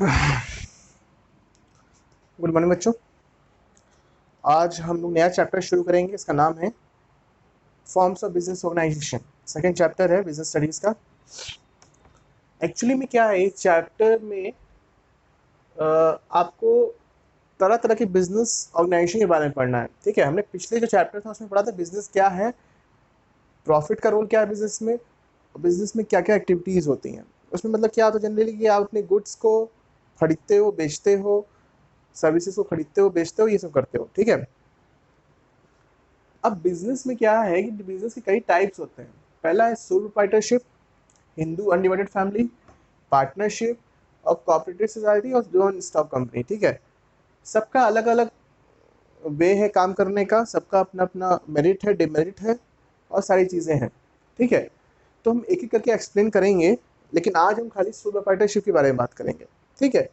Good morning बच्चों। आज हम लोग नया चैप्टर शुरू करेंगे। इसका नाम है forms of business organization. Second chapter है बिजनेस स्टडीज का। एक्चुअली में क्या है, इस चैप्टर में आपको तरह तरह के बिजनेस ऑर्गेनाइजेशन के बारे में पढ़ना है। ठीक है, हमने पिछले जो चैप्टर था उसमें पढ़ा था बिजनेस क्या है, प्रॉफिट का रोल क्या है बिजनेस में, बिजनेस में क्या क्या एक्टिविटीज़ होती हैं। उसमें मतलब क्या होता है जनरली कि आप अपने गुड्स को खरीदते हो, बेचते हो, सर्विसेज को खरीदते हो, बेचते हो, ये सब करते हो। ठीक है, अब बिजनेस में क्या है कि बिजनेस के कई टाइप्स होते हैं। पहला है sole proprietorship, Hindu undivided family, partnership और कोऑपरेटिव सोसाइटी और जॉइंट स्टॉक कंपनी। ठीक है, सबका अलग अलग वे है काम करने का, सबका अपना अपना मेरिट है, डिमेरिट है और सारी चीज़ें हैं। ठीक है, तो हम एक एक करके एक्सप्लेन करेंगे, लेकिन आज हम खाली सोल प्रोप्राइटरशिप के बारे में बात करेंगे। ठीक है,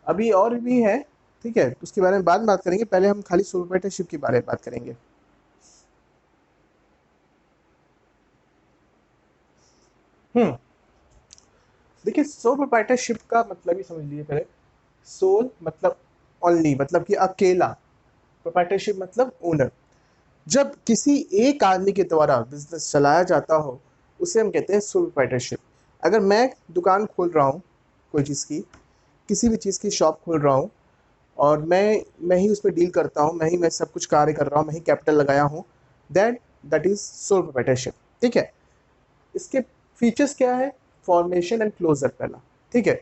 अभी और भी है, ठीक है, उसके बारे में बाद में बात करेंगे। पहले हम खाली सोल प्रोप्राइटरशिप के बारे में बात करेंगे। हम्म देखिए, सोल प्रोप्राइटरशिप का मतलब ही समझ लीजिए पहले। सोल मतलब ओनली, मतलब कि अकेला। प्रोप्राइटरशिप मतलब ओनर। जब किसी एक आदमी के द्वारा बिजनेस चलाया जाता हो उसे हम कहते हैं सोल प्रोप्राइटरशिप। अगर मैं दुकान खोल रहा हूँ कोई चीज़ की, किसी भी चीज़ की शॉप खोल रहा हूँ और मैं ही उसमें डील करता हूँ, मैं सब कुछ कार्य कर रहा हूँ, मैं ही कैपिटल लगाया हूँ, दैट इज सोल प्रोप्राइटरशिप। ठीक है, इसके फीचर्स क्या है? फॉर्मेशन एंड क्लोजर पहला। ठीक है,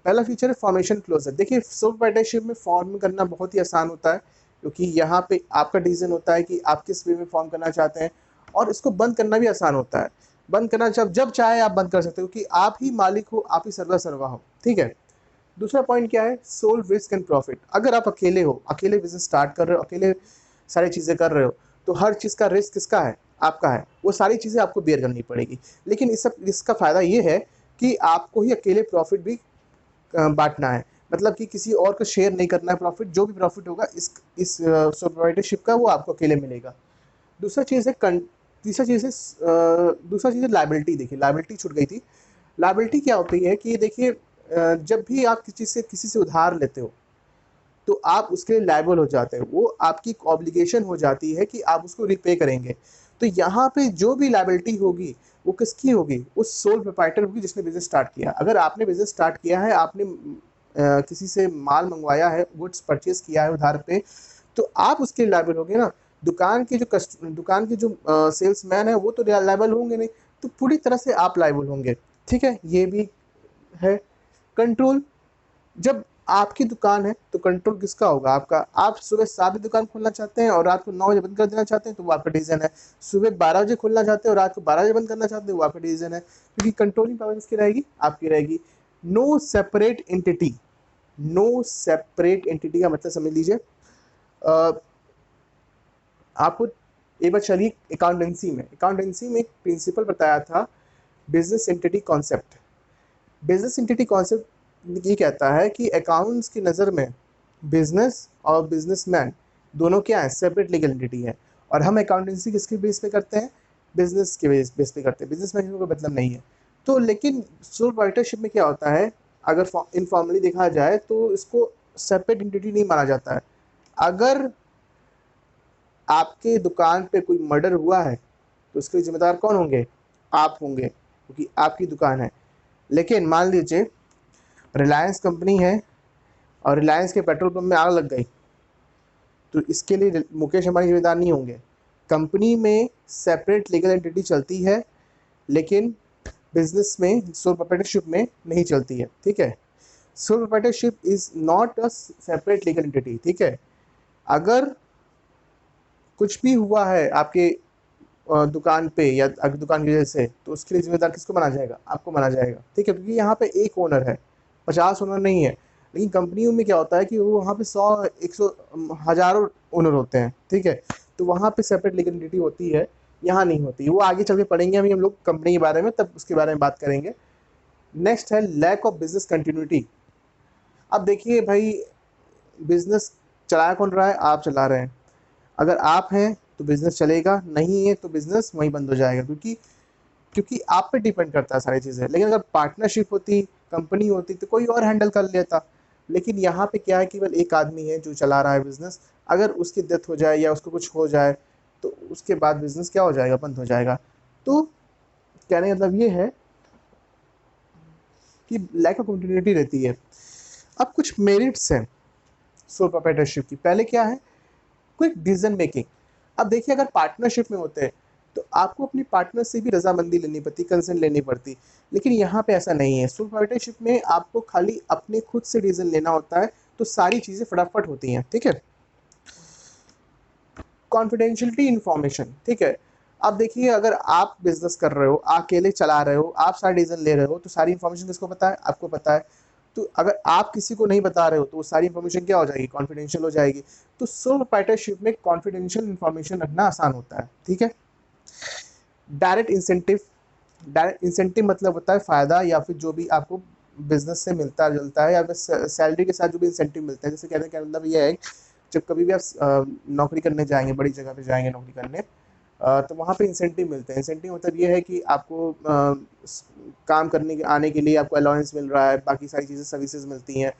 पहला फीचर है फॉर्मेशन क्लोजर। देखिए, सोल पार्टनरशिप में फॉर्म करना बहुत ही आसान होता है, क्योंकि यहाँ पे आपका डिसीजन होता है कि आप किस वे में फॉर्म करना चाहते हैं, और इसको बंद करना भी आसान होता है। बंद करना जब जब चाहे आप बंद कर सकते हो, क्योंकि आप ही मालिक हो, आप ही सर्वा सर्वा हो। ठीक है, दूसरा पॉइंट क्या है? Sole risk and profit. अगर आप अकेले हो, अकेले बिजनेस स्टार्ट कर रहे हो, अकेले सारी चीज़ें कर रहे हो, तो हर चीज़ का रिस्क किसका है? आपका है। वो सारी चीज़ें आपको बेयर करनी पड़ेगी। लेकिन इस सब इसका फ़ायदा ये है कि आपको ही अकेले प्रॉफिट भी बांटना है। मतलब कि किसी और को शेयर नहीं करना है प्रॉफिट। जो भी प्रॉफिट होगा इस प्रोप्राइटरशिप का, वो आपको अकेले मिलेगा। दूसरा चीज़ है तीसरा चीज़ है दूसरा चीज़ है लाइबिलिटी। देखिए, लाइबिलिटी छूट गई थी। लाइबिलिटी क्या होती है कि देखिए, जब भी आप किसी से उधार लेते हो तो आप उसके लिए लायबल हो जाते हो। वो आपकी ऑब्लिगेशन हो जाती है कि आप उसको रिपे करेंगे। तो यहाँ पे जो भी लायबिलिटी होगी वो किसकी होगी? उस सोल प्रोप्राइटर होगी जिसने बिजनेस स्टार्ट किया। अगर आपने बिजनेस स्टार्ट किया है, आपने किसी से माल मंगवाया है, गुड्स परचेज किया है उधार पे, तो आप उसके लायबल होंगे ना। दुकान के जो सेल्स मैन है वो तो लायबल होंगे नहीं, तो पूरी तरह से आप लायबल होंगे। ठीक है, ये भी है। कंट्रोल, जब आपकी दुकान है तो कंट्रोल किसका होगा? आपका। आप सुबह 7 बजे दुकान खोलना चाहते हैं और रात को 9 बजे बंद कर देना चाहते हैं, तो वो आपका डिसीजन है। सुबह 12 बजे खोलना चाहते हैं और रात को 12 बजे बंद करना चाहते हैं, वो आपका डिसीजन है। क्योंकि कंट्रोलिंग पावर किसकी रहेगी? आपकी रहेगी। No separate entity. No separate entity का मतलब समझ लीजिए, आपको एक बार चलिए अकाउंटेंसी में एक प्रिंसिपल बताया था, business entity concept. Business entity concept ये कहता है कि अकाउंट्स की नज़र में बिजनेस और बिजनेसमैन दोनों क्या है? सेपरेट लीगल एंटिटी है। और हम अकाउंटेंसी किसके बेस पे करते हैं? बिजनेस के बेस पे करते हैं। बिजनेसमैन का कोई मतलब नहीं है। तो लेकिन सोल प्रोप्राइटरशिप में क्या होता है, अगर इनफॉर्मली देखा जाए तो इसको सेपरेट एंटिटी नहीं माना जाता है। अगर आपके दुकान पे कोई मर्डर हुआ है तो उसके जिम्मेदार कौन होंगे? आप होंगे, क्योंकि आपकी दुकान है। लेकिन मान लीजिए रिलायंस कंपनी है और रिलायंस के पेट्रोल पंप में आग लग गई, तो इसके लिए मुकेश अंबानी जिम्मेदार नहीं होंगे। कंपनी में सेपरेट लीगल एंटिटी चलती है, लेकिन बिजनेस में सोल प्रोप्राइटरशिप में नहीं चलती है। ठीक है, sole proprietorship is not a separate legal entity. ठीक है, अगर कुछ भी हुआ है आपके दुकान पे या दुकान की वजह से, तो उसके लिए जिम्मेदार किसको माना जाएगा? आपको माना जाएगा। ठीक है, क्योंकि यहाँ पे एक ओनर है, 50 ओनर नहीं है। लेकिन कंपनियों में क्या होता है कि वो वहाँ पे 100, 100, हज़ारों ओनर होते हैं। ठीक है, तो वहाँ पे सेपरेट लीगल एंटिटी होती है, यहाँ नहीं होती। वो आगे चल के पढ़ेंगे अभी हम लोग कंपनी के बारे में, तब उसके बारे में बात करेंगे। नेक्स्ट है लैक ऑफ बिजनेस कंटिन्यूटी। अब देखिए भाई, बिजनेस चलाया कौन रहा है? आप चला रहे हैं। अगर आप हैं तो बिजनेस चलेगा, नहीं है तो बिजनेस वहीं बंद हो जाएगा। क्योंकि क्योंकि आप पे डिपेंड करता है सारी चीज़ें। लेकिन अगर पार्टनरशिप होती, कंपनी होती, तो कोई और हैंडल कर लेता। लेकिन यहाँ पे क्या है, केवल एक आदमी है जो चला रहा है बिजनेस। अगर उसकी डेथ हो जाए या उसको कुछ हो जाए तो उसके बाद बिजनेस क्या हो जाएगा, बंद हो जाएगा। तो कहने का मतलब ये है कि लैक ऑफ कंटिन्यूटी रहती है। अब कुछ मेरिट्स हैं सोल प्रोप्राइटरशिप की। पहले क्या है, क्विक डिसीजन मेकिंग। अब देखिए, अगर पार्टनरशिप में होते हैं तो आपको अपनी पार्टनर से भी रजामंदी लेनी पड़ती, कंसेंट लेनी पड़ती। लेकिन यहाँ पे ऐसा नहीं है। सोल प्रोप्राइटरशिप में आपको खाली अपने खुद से डिसीजन लेना होता है, तो सारी चीज़ें फटाफट होती हैं। ठीक है। कॉन्फिडेंशियलिटी इन्फॉर्मेशन, ठीक है। अब देखिए, अगर आप बिजनेस कर रहे हो, अकेले चला रहे हो, आप सारा डिसीजन ले रहे हो, तो सारी इन्फॉर्मेशन किसको पता है, आपको पता है। तो अगर आप किसी को नहीं बता रहे हो तो वो सारी इन्फॉर्मेशन क्या हो जाएगी, कॉन्फिडेंशियल हो जाएगी। तो सोल प्रोप्राइटरशिप में कॉन्फिडेंशियल इन्फॉर्मेशन रखना आसान होता है। ठीक है। Direct incentive. डायरेक्ट इंसेंटिव मतलब होता है फ़ायदा, या फिर जो भी आपको बिजनेस से मिलता जुलता है, या फिर सैलरी के साथ जो भी इंसेंटिव मिलता है। जैसे कहने का मतलब ये है, जब कभी भी आप नौकरी करने जाएंगे, बड़ी जगह पे जाएंगे नौकरी करने, तो वहाँ पे इंसेंटिव मिलते हैं। इंसेंटिव मतलब ये है कि आपको काम करने के आने के लिए आपको अलाउंस मिल रहा है, बाकी सारी चीज़ें सर्विसेज मिलती हैं।